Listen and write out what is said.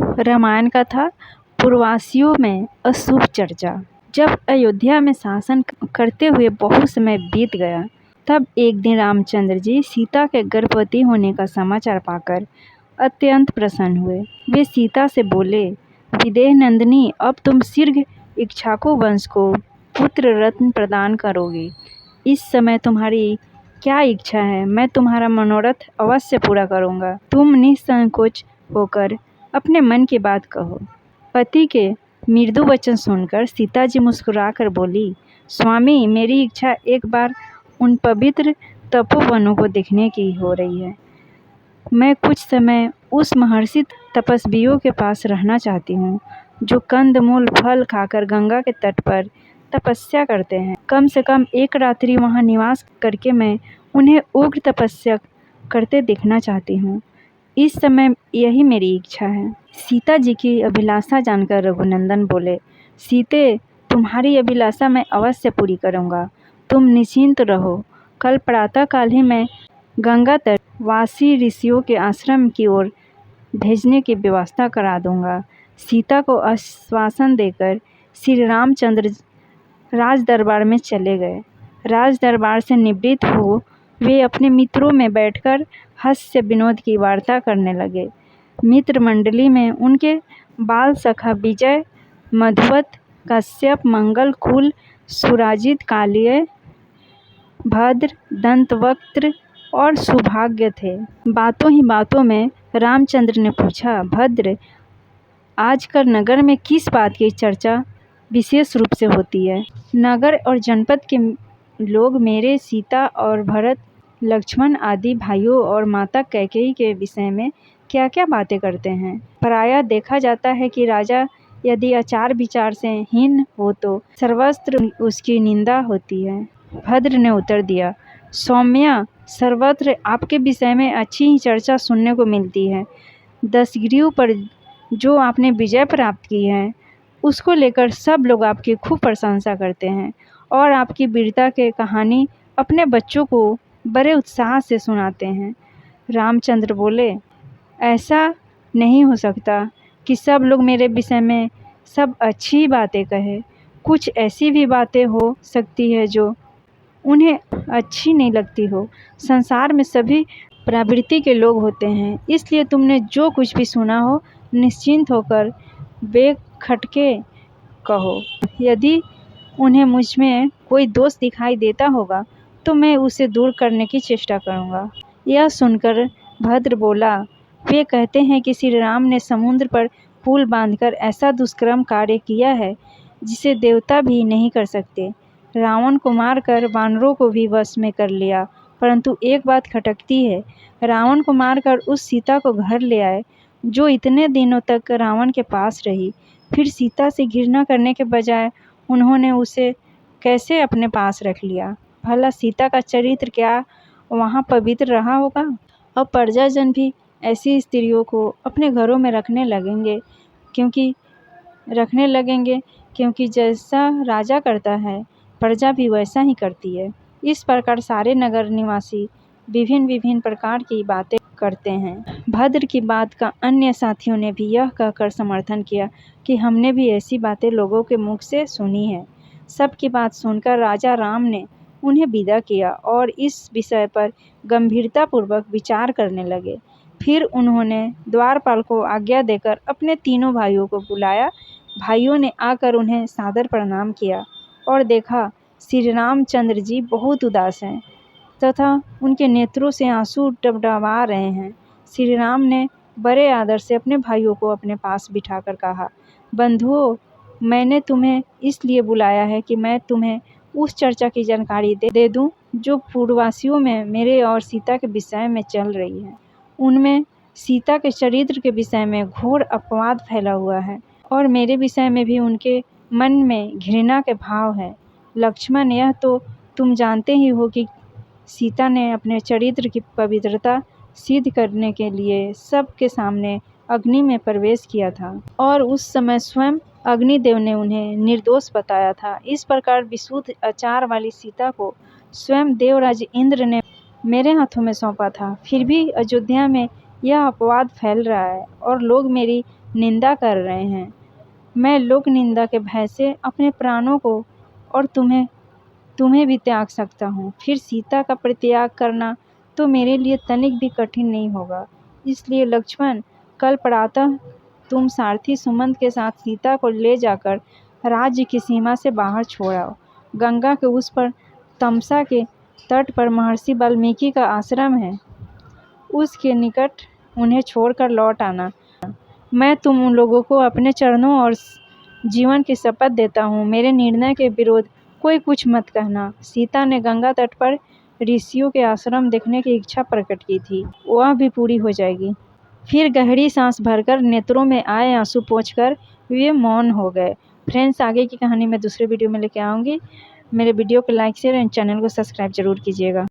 रामायण कथा पूर्ववासियों में अशुभ चर्चा। जब अयोध्या में शासन करते हुए बहुत समय बीत गया, तब एक दिन रामचंद्र जी सीता के गर्भवती होने का समाचार पाकर अत्यंत प्रसन्न हुए। वे सीता से बोले, विदेह नंदिनी, अब तुम शीघ्र इक्ष्वाकु वंश को पुत्र रत्न प्रदान करोगी। इस समय तुम्हारी क्या इच्छा है, मैं तुम्हारा मनोरथ अवश्य पूरा करूँगा। तुम निसंकोच होकर अपने मन की बात कहो। पति के मृदु वचन सुनकर सीता जी मुस्कुराकर बोली, स्वामी, मेरी इच्छा एक बार उन पवित्र तपोवनों को देखने की हो रही है। मैं कुछ समय उस महर्षि तपस्वियों के पास रहना चाहती हूँ, जो कंदमूल फल खाकर गंगा के तट पर तपस्या करते हैं। कम से कम एक रात्रि वहाँ निवास करके मैं उन्हें उग्र तपस्या करते देखना चाहती हूँ। इस समय यही मेरी इच्छा है। सीता जी की अभिलाषा जानकर रघुनंदन बोले, सीते, तुम्हारी अभिलाषा मैं अवश्य पूरी करूँगा। तुम निश्चिंत रहो। कल प्रातःकाल ही मैं गंगा तट वासी ऋषियों के आश्रम की ओर भेजने की व्यवस्था करा दूंगा। सीता को आश्वासन देकर श्री रामचंद्र राज दरबार में चले गए। राज दरबार से निवृत्त हो वे अपने मित्रों में बैठकर हास्य विनोद की वार्ता करने लगे। मित्र मंडली में उनके बाल सखा विजय, मधुवत, कश्यप, मंगल, कुल, सुराजित, कालिय, भद्र, दंतवक्त्र और सौभाग्य थे। बातों ही बातों में रामचंद्र ने पूछा, भद्र, आजकल नगर में किस बात की चर्चा विशेष रूप से होती है? नगर और जनपद के लोग मेरे सीता और भरत, लक्ष्मण आदि भाइयों और माता कैकेयी के विषय में क्या क्या बातें करते हैं। प्रायः देखा जाता है कि राजा यदि आचार विचार से हीन हो तो सर्वत्र उसकी निंदा होती है। भद्र ने उत्तर दिया, सौम्या, सर्वत्र आपके विषय में अच्छी ही चर्चा सुनने को मिलती है। दशग्रीव पर जो आपने विजय प्राप्त की है, उसको लेकर सब लोग आपकी खूब प्रशंसा करते हैं और आपकी वीरता के कहानी अपने बच्चों को बड़े उत्साह से सुनाते हैं। रामचंद्र बोले, ऐसा नहीं हो सकता कि सब लोग मेरे विषय में सब अच्छी बातें कहें। कुछ ऐसी भी बातें हो सकती है जो उन्हें अच्छी नहीं लगती हो। संसार में सभी प्रवृत्ति के लोग होते हैं, इसलिए तुमने जो कुछ भी सुना हो निश्चिंत होकर बेखटके कहो। यदि उन्हें मुझ में कोई दोष दिखाई देता होगा तो मैं उसे दूर करने की चेष्टा करूँगा। यह सुनकर भद्र बोला, वे कहते हैं कि श्री राम ने समुद्र पर पुल बांधकर ऐसा दुष्कर्म कार्य किया है जिसे देवता भी नहीं कर सकते। रावण को मारकर वानरों को भी वश में कर लिया, परंतु एक बात खटकती है। रावण को मारकर उस सीता को घर ले आए जो इतने दिनों तक रावण के पास रही। फिर सीता से घृणा करने के बजाय उन्होंने उसे कैसे अपने पास रख लिया? भला सीता का चरित्र क्या वहाँ पवित्र रहा होगा? अब प्रजाजन भी ऐसी स्त्रियों को अपने घरों में रखने लगेंगे क्योंकि जैसा राजा करता है प्रजा भी वैसा ही करती है। इस प्रकार सारे नगर निवासी विभिन्न प्रकार की बातें करते हैं। भद्र की बात का अन्य साथियों ने भी यह कहकर समर्थन किया कि हमने भी ऐसी बातें लोगों के मुख से सुनी है। सबकी बात सुनकर राजा राम ने उन्हें विदा किया और इस विषय पर गंभीरतापूर्वक विचार करने लगे। फिर उन्होंने द्वारपाल को आज्ञा देकर अपने तीनों भाइयों को बुलाया। भाइयों ने आकर उन्हें सादर प्रणाम किया और देखा श्री रामचंद्र जी बहुत उदास हैं तथा उनके नेत्रों से आंसू डबडबा रहे हैं। श्री राम ने बड़े आदर से अपने भाइयों को अपने पास बिठाकर कहा, बंधुओं, मैंने तुम्हें इसलिए बुलाया है कि मैं तुम्हें उस चर्चा की जानकारी दे दूं जो पूर्ववासियों में मेरे और सीता के विषय में चल रही है। उनमें सीता के चरित्र के विषय में घोर अपवाद फैला हुआ है और मेरे विषय में भी उनके मन में घृणा के भाव है। लक्ष्मण, यह तो तुम जानते ही हो कि सीता ने अपने चरित्र की पवित्रता सिद्ध करने के लिए सबके सामने अग्नि में प्रवेश किया था और उस समय स्वयं अग्निदेव ने उन्हें निर्दोष बताया था। इस प्रकार विशुद्ध आचार वाली सीता को स्वयं देवराज इंद्र ने मेरे हाथों में सौंपा था। फिर भी अयोध्या में यह अपवाद फैल रहा है और लोग मेरी निंदा कर रहे हैं। मैं लोक निंदा के भय से अपने प्राणों को और तुम्हें भी त्याग सकता हूँ। फिर सीता का परित्याग करना तो मेरे लिए तनिक भी कठिन नहीं होगा। इसलिए लक्ष्मण, कल प्रातः तुम सारथी सुमंत के साथ सीता को ले जाकर राज्य की सीमा से बाहर छोड़ आओ। गंगा के उस पर तमसा के तट पर महर्षि वाल्मीकि का आश्रम है, उसके निकट उन्हें छोड़कर लौट आना। मैं तुम उन लोगों को अपने चरणों और जीवन की शपथ देता हूँ। मेरे निर्णय के विरोध कोई कुछ मत कहना। सीता ने गंगा तट पर ऋषियों के आश्रम देखने की इच्छा प्रकट की थी, वह भी पूरी हो जाएगी। फिर गहरी सांस भरकर नेत्रों में आए आंसू पोंछकर वे मौन हो गए। फ्रेंड्स, आगे की कहानी मैं दूसरे वीडियो में लेके आऊँगी। मेरे वीडियो को लाइक शेयर एंड चैनल को सब्सक्राइब जरूर कीजिएगा।